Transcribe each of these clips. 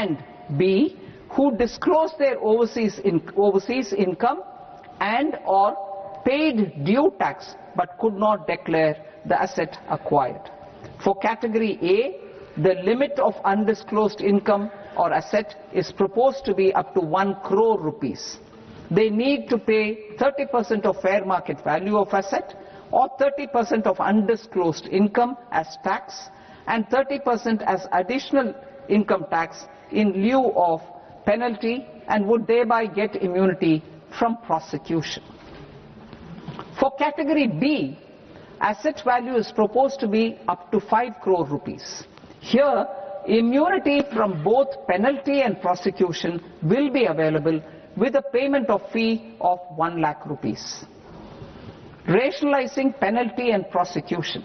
and B, who disclosed their overseas income and or paid due tax but could not declare the asset acquired. For category A, the limit of undisclosed income or asset is proposed to be up to 1 crore rupees. They need to pay 30% of fair market value of asset or 30% of undisclosed income as tax and 30% as additional income tax in lieu of penalty, and would thereby get immunity from prosecution. For category B, asset value is proposed to be up to 5 crore rupees. Here, immunity from both penalty and prosecution will be available with a payment of fee of 1 lakh rupees. Rationalizing penalty and prosecution.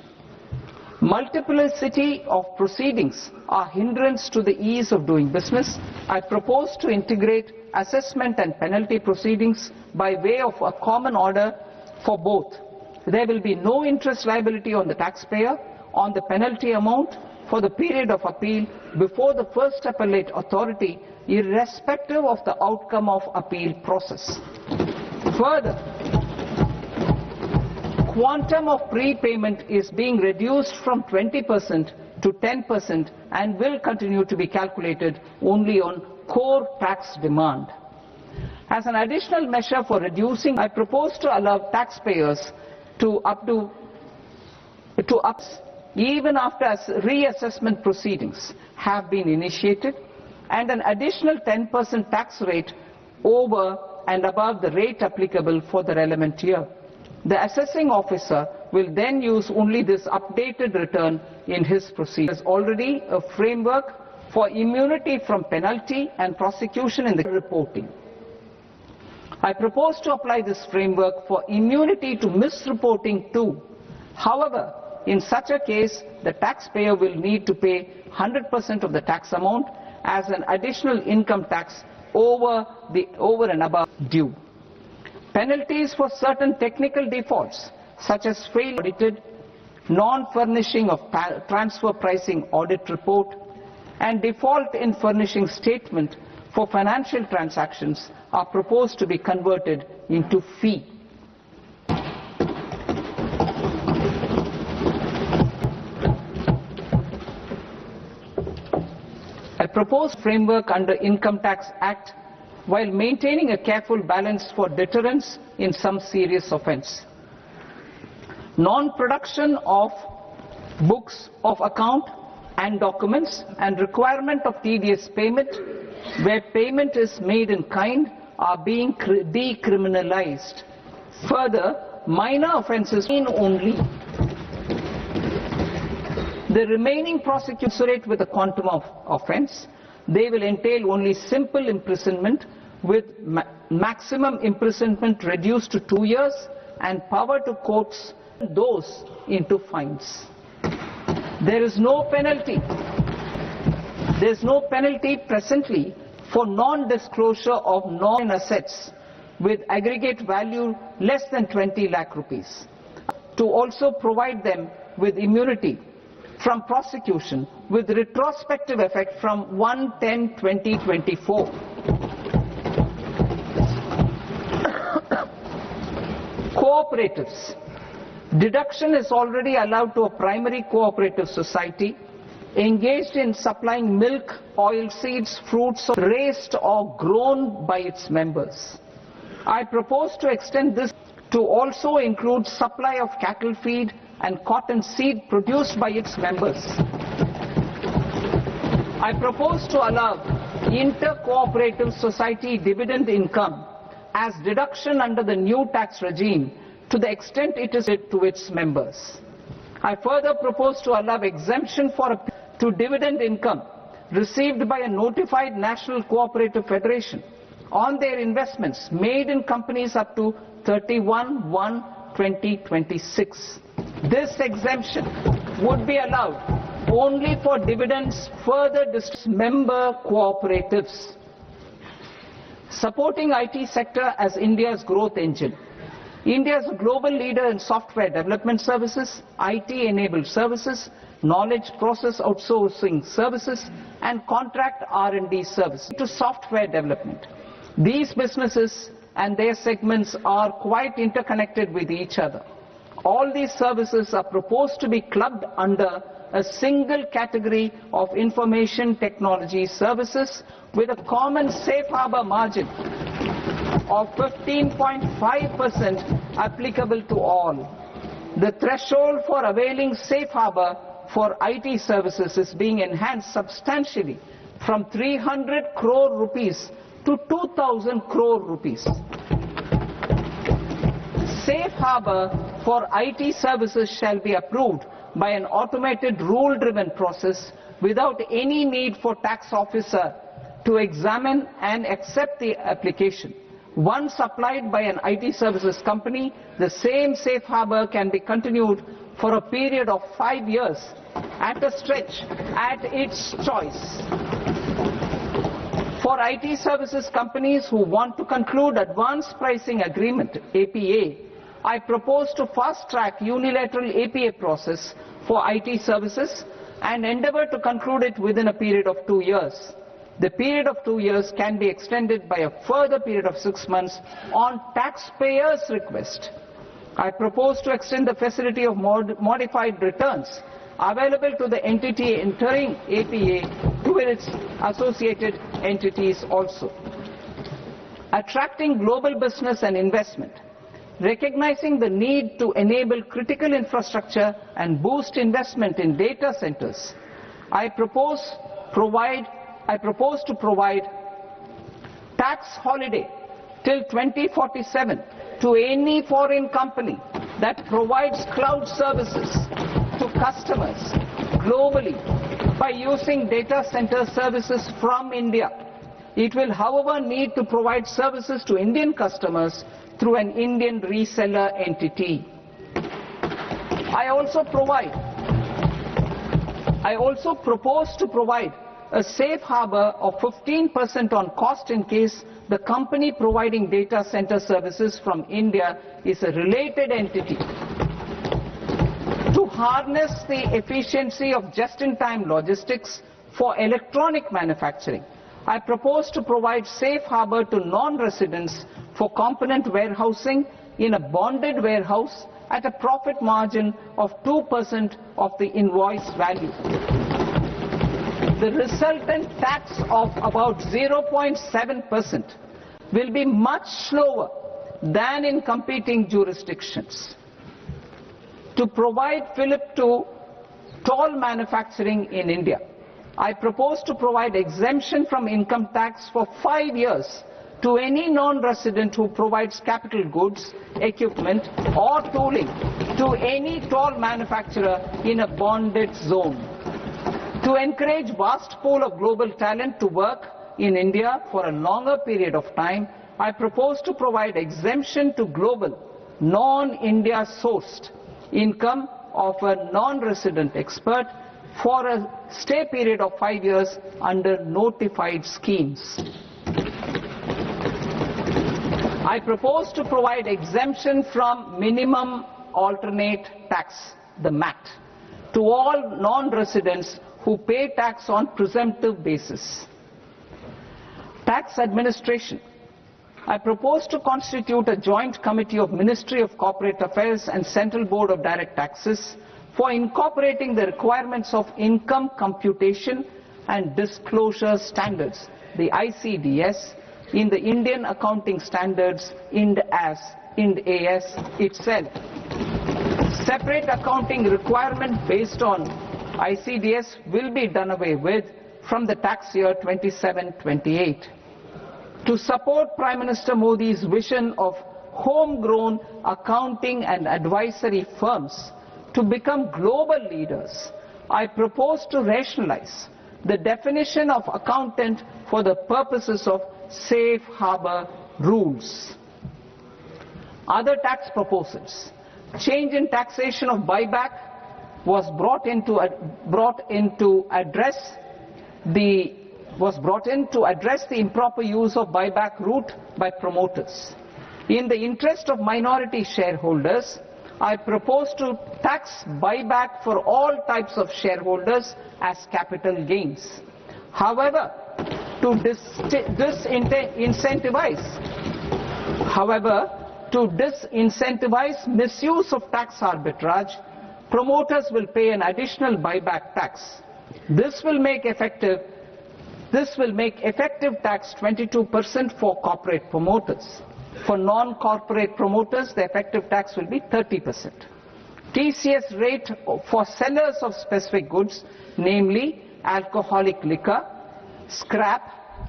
Multiplicity of proceedings are hindrance to the ease of doing business. I propose to integrate assessment and penalty proceedings by way of a common order for both. There will be no interest liability on the taxpayer on the penalty amount for the period of appeal before the first appellate authority, irrespective of the outcome of appeal process. Further, quantum of prepayment is being reduced from 20% to 10% and will continue to be calculated only on core tax demand. As an additional measure for reducing, I propose to allow taxpayers to even after reassessment proceedings have been initiated, and an additional 10% tax rate over and above the rate applicable for the relevant year. The assessing officer will then use only this updated return in his proceedings. There is already a framework for immunity from penalty and prosecution in the reporting. I propose to apply this framework for immunity to misreporting too. However, in such a case, the taxpayer will need to pay 100% of the tax amount as an additional income tax over and above due. Penalties for certain technical defaults, such as failure audited, non-furnishing of transfer pricing audit report, and default in furnishing statement for financial transactions, are proposed to be converted into fee. I propose framework under Income Tax Act while maintaining a careful balance for deterrence in some serious offence. Non-production of books of account and documents and requirement of tedious payment where payment is made in kind are being decriminalized. Further, minor offences only. The remaining prosecutorate with the quantum of offence, they will entail only simple imprisonment with maximum imprisonment reduced to 2 years and power to courts those into fines. There is no penalty. There is no penalty presently for non-disclosure of non-assets with aggregate value less than 20 lakh rupees. To also provide them with immunity from prosecution with retrospective effect from 1/10/2024. Cooperatives. Deduction is already allowed to a primary cooperative society engaged in supplying milk, oilseeds, fruits raised or grown by its members. I propose to extend this to also include supply of cattle feed and cotton seed produced by its members. I propose to allow inter-cooperative society dividend income as deduction under the new tax regime to the extent it is to its members. I further propose to allow exemption to dividend income received by a notified national cooperative federation on their investments made in companies up to 31/1/2026. This exemption would be allowed only for dividends further member cooperatives. Supporting IT sector as India's growth engine. India is a global leader in software development services, IT-enabled services, knowledge process outsourcing services, and contract R&D services to software development. These businesses and their segments are quite interconnected with each other. All these services are proposed to be clubbed under a single category of information technology services with a common safe harbor margin of 15.5% applicable to all. The threshold for availing safe harbor for IT services is being enhanced substantially from 300 crore rupees to 2,000 crore rupees. Safe harbor for IT services shall be approved by an automated rule-driven process without any need for tax officer to examine and accept the application. Once applied by an IT services company, the same safe harbor can be continued for a period of 5 years at a stretch at its choice. For IT services companies who want to conclude advanced pricing agreement, APA, I propose to fast-track unilateral APA process for IT services and endeavor to conclude it within a period of 2 years. The period of 2 years can be extended by a further period of 6 months on taxpayers' request. I propose to extend the facility of modified returns available to the entity entering APA to its associated entities also. Attracting global business and investment. Recognizing the need to enable critical infrastructure and boost investment in data centers, I propose to provide tax holiday till 2047 to any foreign company that provides cloud services to customers globally by using data center services from India. It will, however, need to provide services to Indian customers through an Indian reseller entity. I also propose to provide a safe harbor of 15% on cost in case the company providing data center services from India is a related entity. To harness the efficiency of just-in-time logistics for electronic manufacturing, I propose to provide safe harbor to non-residents for component warehousing in a bonded warehouse at a profit margin of 2% of the invoice value. The resultant tax of about 0.7% will be much lower than in competing jurisdictions. To provide fillip to toll manufacturing in India, I propose to provide exemption from income tax for 5 years to any non-resident who provides capital goods, equipment or tooling to any toll manufacturer in a bonded zone. To encourage vast pool of global talent to work in India for a longer period of time, I propose to provide exemption to global, non-India sourced income of a non-resident expert for a stay period of 5 years under notified schemes. I propose to provide exemption from minimum alternate tax, the MAT, to all non-residents who pay tax on presumptive basis. Tax administration. I propose to constitute a joint committee of Ministry of Corporate Affairs and Central Board of Direct Taxes for incorporating the requirements of income computation and disclosure standards, the ICDS, in the Indian Accounting Standards, Ind AS itself. Separate accounting requirement based on ICDS will be done away with from the tax year 27-28. To support Prime Minister Modi's vision of homegrown accounting and advisory firms to become global leaders, I propose to rationalize the definition of accountant for the purposes of safe harbor rules. Other tax proposals. Change in taxation of buyback was brought in to address the improper use of buyback route by promoters. In the interest of minority shareholders, I propose to tax buyback for all types of shareholders as capital gains. However, to disincentivize misuse of tax arbitrage, promoters will pay an additional buyback tax. This will make effective tax 22% for corporate promoters. For non-corporate promoters, the effective tax will be 30%. TCS rate for sellers of specific goods, namely alcoholic liquor, scrap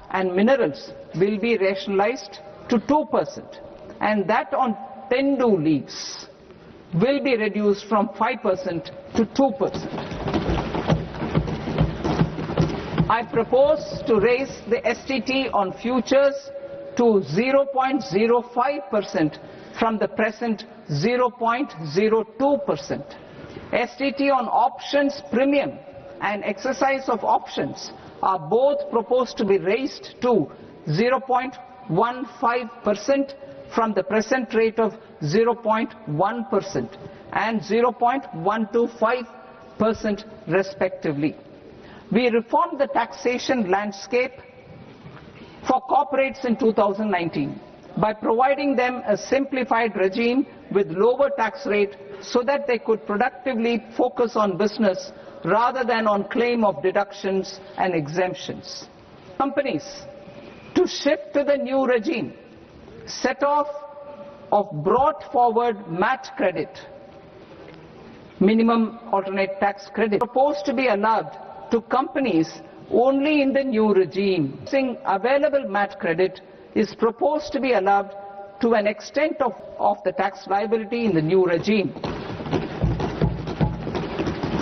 and minerals, will be rationalized to 2%, and that on tendu leaves will be reduced from 5% to 2%. I propose to raise the STT on futures to 0.05% from the present 0.02%. STT on options premium and exercise of options are both proposed to be raised to 0.15% from the present rate of 0.1% and 0.125% respectively. We reformed the taxation landscape for corporates in 2019 by providing them a simplified regime with lower tax rate so that they could productively focus on business rather than on claim of deductions and exemptions. Companies to shift to the new regime, set off of brought forward MAT credit, minimum alternate tax credit, proposed to be allowed to companies only in the new regime. Available MAT credit is proposed to be allowed to an extent of the tax liability in the new regime.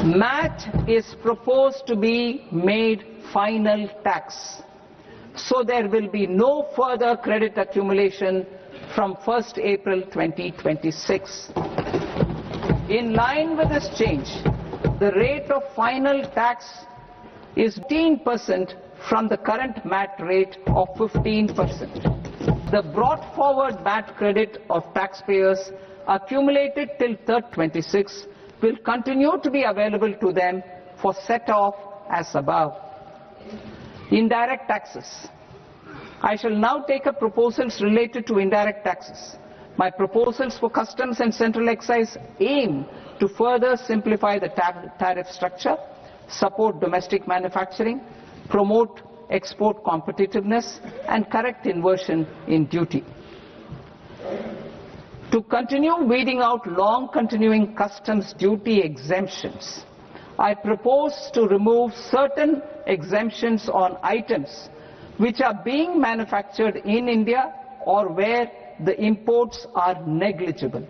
MAT is proposed to be made final tax, so there will be no further credit accumulation from 1st April 2026. In line with this change, the rate of final tax is 15% from the current MAT rate of 15%. The brought forward MAT credit of taxpayers accumulated till 2026 will continue to be available to them for set-off as above. Indirect taxes. I shall now take up proposals related to indirect taxes. My proposals for customs and central excise aim to further simplify the tariff structure, support domestic manufacturing, promote export competitiveness, and correct inversion in duty. To continue weeding out long-continuing customs duty exemptions, I propose to remove certain exemptions on items which are being manufactured in India or where the imports are negligible.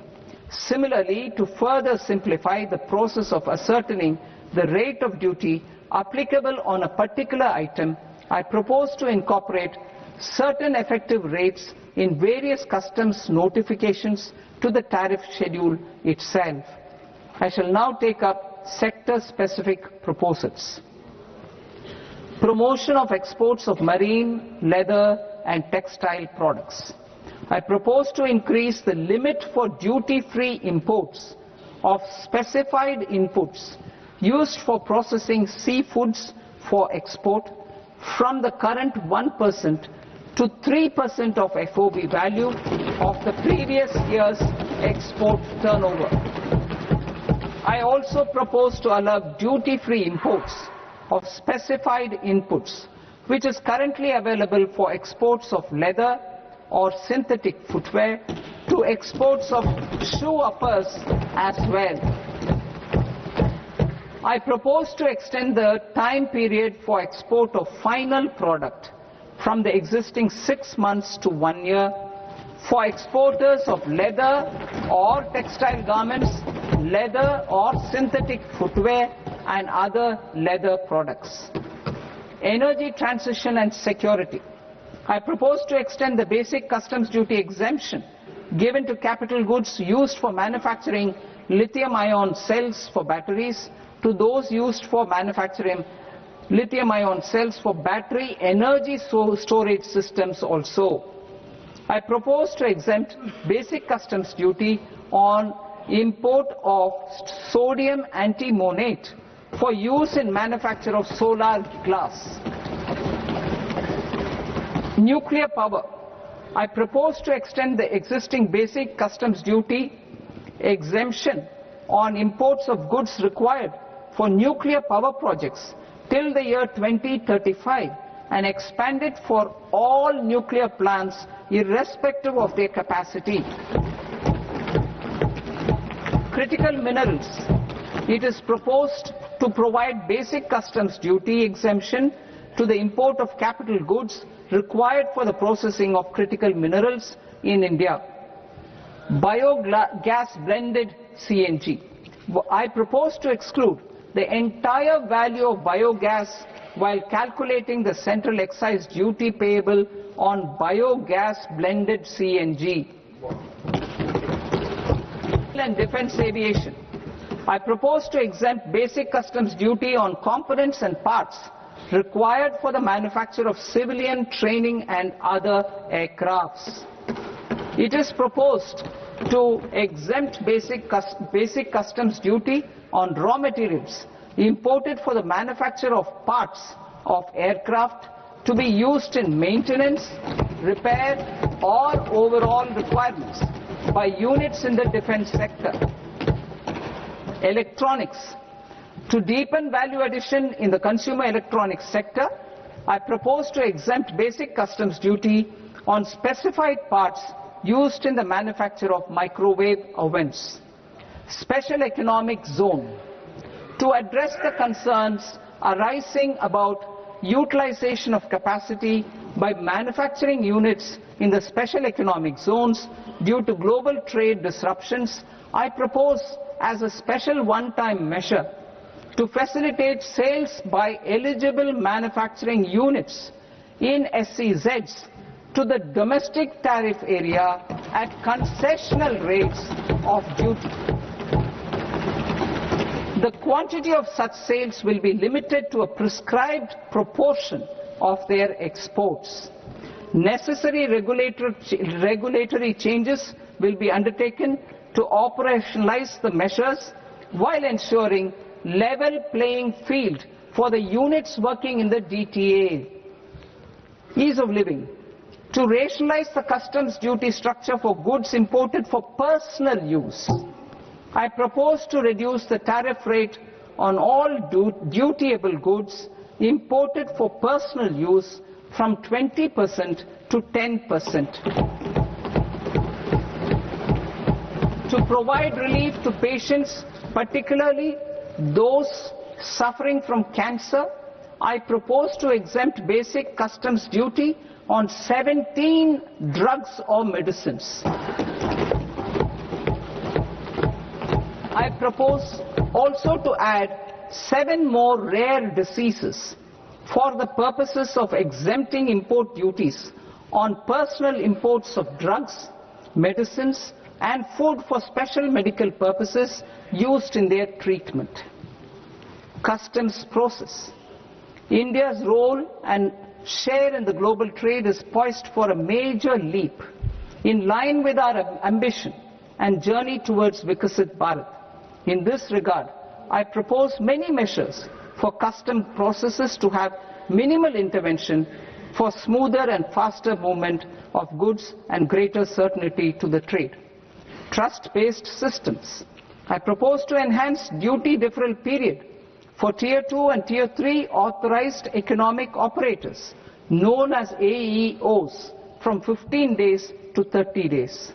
Similarly, to further simplify the process of ascertaining the rate of duty applicable on a particular item, I propose to incorporate certain effective rates in various customs notifications to the tariff schedule itself. I shall now take up sector-specific proposals. Promotion of exports of marine, leather and textile products. I propose to increase the limit for duty-free imports of specified inputs used for processing seafoods for export from the current 1% to 3% of FOB value of the previous year's export turnover. I also propose to allow duty-free imports of specified inputs, which is currently available for exports of leather or synthetic footwear, to exports of shoe uppers as well. I propose to extend the time period for export of final product from the existing 6 months to 1 year for exporters of leather or textile garments, leather or synthetic footwear and other leather products. Energy transition and security. I propose to extend the basic customs duty exemption given to capital goods used for manufacturing lithium-ion cells for batteries to those used for manufacturing lithium-ion cells for battery energy storage systems also. I propose to exempt basic customs duty on import of sodium antimonate for use in manufacture of solar glass. Nuclear power. I propose to extend the existing basic customs duty exemption on imports of goods required for nuclear power projects till the year 2035 and expand it for all nuclear plants irrespective of their capacity. Critical minerals. It is proposed to provide basic customs duty exemption to the import of capital goods required for the processing of critical minerals in India. Biogas blended CNG. I propose to exclude the entire value of biogas while calculating the central excise duty payable on biogas blended CNG. And defense aviation. I propose to exempt basic customs duty on components and parts required for the manufacture of civilian training and other aircrafts. It is proposed to exempt basic customs duty on raw materials imported for the manufacture of parts of aircraft to be used in maintenance, repair or overall requirements by units in the defense sector. Electronics. To deepen value addition in the consumer electronics sector, I propose to exempt basic customs duty on specified parts used in the manufacture of microwave ovens. Special economic zone. To address the concerns arising about utilization of capacity by manufacturing units in the special economic zones due to global trade disruptions, I propose as a special one-time measure to facilitate sales by eligible manufacturing units in SEZs to the domestic tariff area at concessional rates of duty. The quantity of such sales will be limited to a prescribed proportion of their exports. Necessary regulatory changes will be undertaken to operationalize the measures while ensuring level playing field for the units working in the DTA. Ease of living. To rationalize the customs duty structure for goods imported for personal use, I propose to reduce the tariff rate on all dutiable goods imported for personal use from 20% to 10%. To provide relief to patients, particularly those suffering from cancer, I propose to exempt basic customs duty on 17 drugs or medicines. I propose also to add 7 more rare diseases for the purposes of exempting import duties on personal imports of drugs, medicines and food for special medical purposes used in their treatment. Customs process. India's role and share in the global trade is poised for a major leap in line with our ambition and journey towards Vikasit Bharat. In this regard, I propose many measures for custom processes to have minimal intervention for smoother and faster movement of goods and greater certainty to the trade. Trust-based systems. I propose to enhance duty deferral period for Tier 2 and Tier 3 authorized economic operators, known as AEOs, from 15 days to 30 days.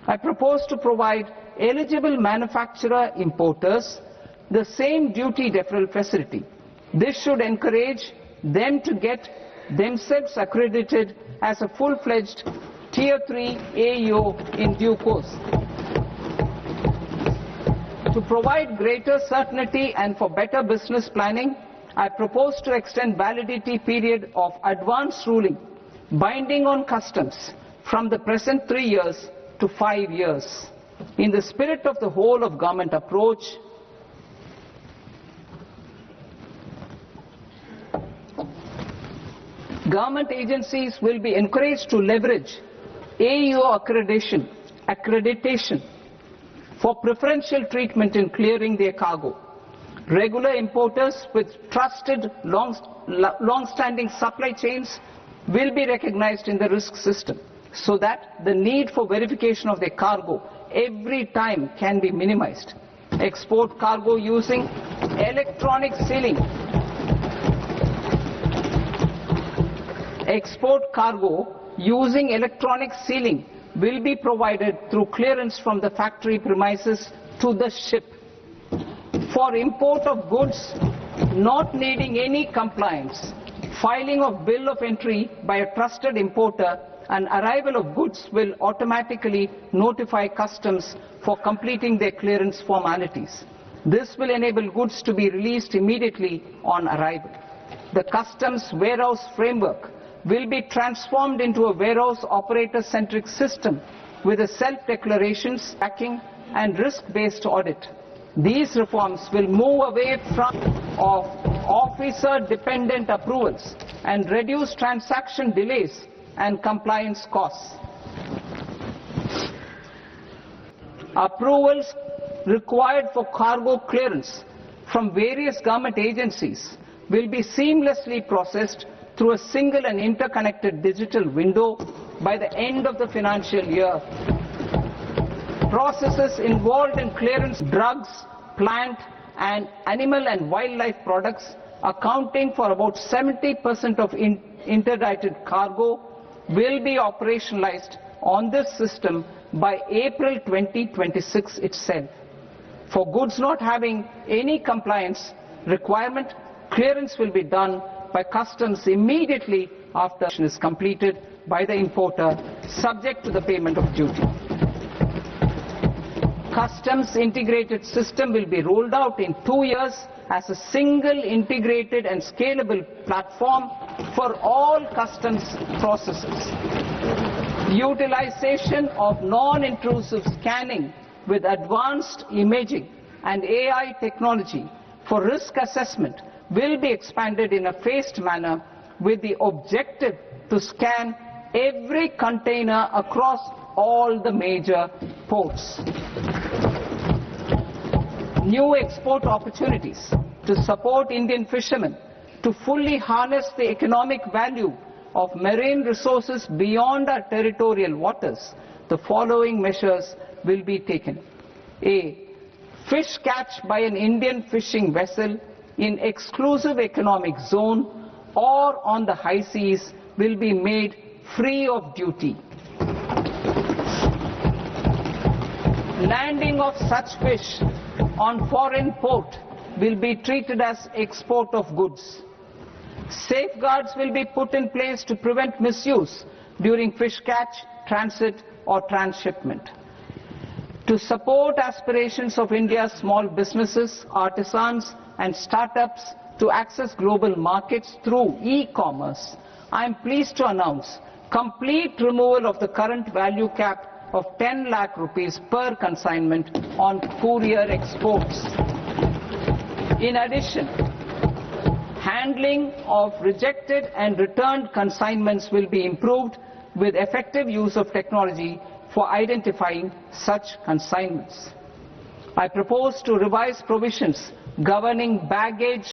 I propose to provide eligible manufacturer importers the same duty deferral facility. This should encourage them to get themselves accredited as a full-fledged Tier 3 AEO in due course. To provide greater certainty and for better business planning, I propose to extend validity period of advance ruling binding on customs from the present 3 years to 5 years. In the spirit of the whole of government approach, government agencies will be encouraged to leverage AEO accreditation for preferential treatment in clearing their cargo. Regular importers with trusted long-standing supply chains will be recognized in the risk system so that the need for verification of their cargo every time can be minimized. Export cargo using electronic sealing. Export cargo using electronic sealing will be provided through clearance from the factory premises to the ship. For import of goods not needing any compliance, filing of bill of entry by a trusted importer and arrival of goods will automatically notify customs for completing their clearance formalities. This will enable goods to be released immediately on arrival. The customs warehouse framework will be transformed into a warehouse operator-centric system with a self-declarations, tracking and risk-based audit. These reforms will move away from officer-dependent approvals and reduce transaction delays and compliance costs. Approvals required for cargo clearance from various government agencies will be seamlessly processed through a single and interconnected digital window by the end of the financial year. Processes involved in clearance drugs, plant and animal and wildlife products accounting for about 70% of interdicted cargo will be operationalized on this system by April 2026 itself. For goods not having any compliance requirement, clearance will be done by customs immediately after is completed by the importer, subject to the payment of duty. Customs integrated system will be rolled out in 2 years as a single integrated and scalable platform for all customs processes. Utilization of non-intrusive scanning with advanced imaging and AI technology for risk assessment will be expanded in a phased manner with the objective to scan every container across all the major ports. New export opportunities to support Indian fishermen to fully harness the economic value of marine resources beyond our territorial waters. The following measures will be taken. A. Fish catch by an Indian fishing vessel in exclusive economic zone or on the high seas will be made free of duty. Landing of such fish on foreign port will be treated as export of goods. Safeguards will be put in place to prevent misuse during fish catch, transit or transshipment. To support aspirations of India's small businesses, artisans and startups to access global markets through e-commerce, I am pleased to announce complete removal of the current value cap of 10 lakh rupees per consignment on courier exports. In addition, handling of rejected and returned consignments will be improved with effective use of technology for identifying such consignments. I propose to revise provisions governing baggage